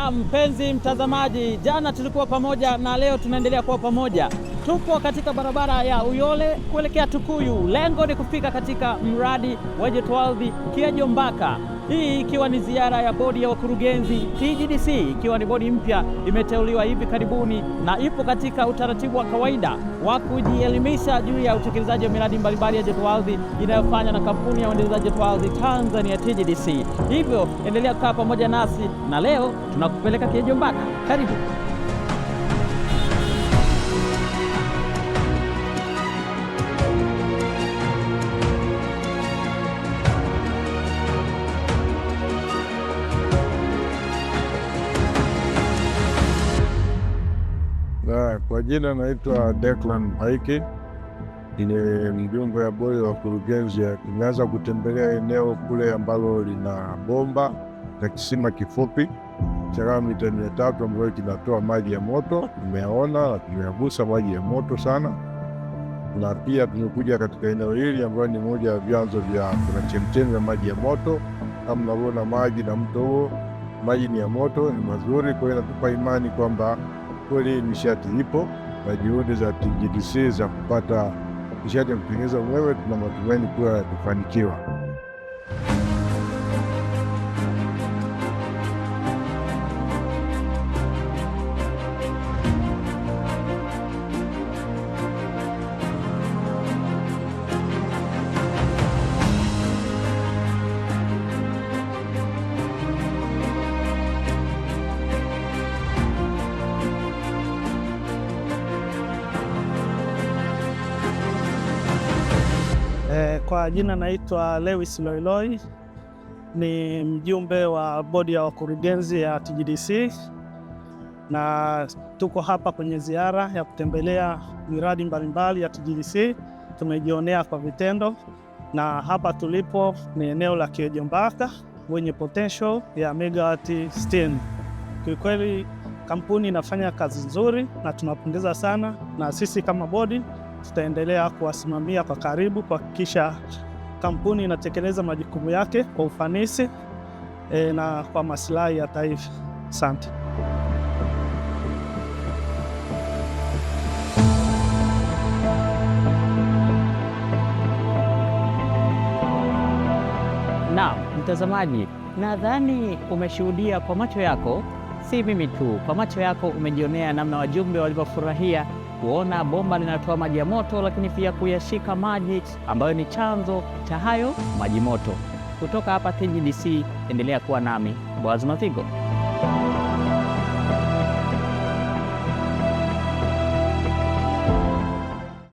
Na mpenzi mtazamaji, jana tulikuwa pamoja na leo tunaendelea kuwa pamoja. Tupo katika barabara ya Uyole kuelekea Tukuyu. Lengo ni kufika katika mradi wa joto ardhi Kiejombaka. Hii ikiwa ni ziara ya bodi ya wakurugenzi TGDC, ikiwa ni bodi mpya imeteuliwa hivi karibuni na ipo katika utaratibu wa kawaida wa kujielimisha juu ya utekelezaji wa miradi mbalimbali ya joto ardhi inayofanywa na kampuni ya uendelezaji joto ardhi Tanzania TGDC. Hivyo endelea kukaa pamoja nasi na leo tunakupeleka Kiejombaka. Karibu. Kwa jina naitwa Declan Haiki, ni mjumbe wa bodi wa wakurugenzi. Nimeanza kutembelea eneo kule ambalo lina bomba la kisima kifupi cha mita 300 ambayo kinatoa maji ya moto. Tumeyaona na tumeyagusa maji ya moto sana, na pia tumekuja katika eneo hili ambayo ni moja ya vyanzo vya kuna chemchemi ya maji ya moto. Kama mnavyoona maji na mto huo, maji ni ya moto, ni mazuri. Kwa hiyo natupa imani kwamba kweli nishati ipo na juhudi za TGDC za kupata nishati ya kutengeneza umeme, tuna matumaini kuwa tufanikiwa. Kwa jina naitwa Lewis Loiloi, ni mjumbe wa bodi ya wakurugenzi ya TGDC, na tuko hapa kwenye ziara ya kutembelea miradi mbalimbali ya TGDC. Tumejionea kwa vitendo, na hapa tulipo ni eneo la Kiejombaka wenye potential ya megawati 60. Kwa kweli kampuni inafanya kazi nzuri na tunapongeza sana, na sisi kama bodi tutaendelea kuwasimamia kwa karibu kuhakikisha kampuni inatekeleza majukumu yake kwa ufanisi na kwa maslahi ya taifa. Asante. Naam, mtazamaji, nadhani umeshuhudia kwa macho yako, si mimi tu, kwa macho yako umejionea namna wajumbe walivyofurahia kuona bomba linatoa maji ya moto, lakini pia kuyashika maji ambayo ni chanzo cha hayo maji moto. Kutoka hapa TGDC, endelea kuwa nami Boaz Mathigo.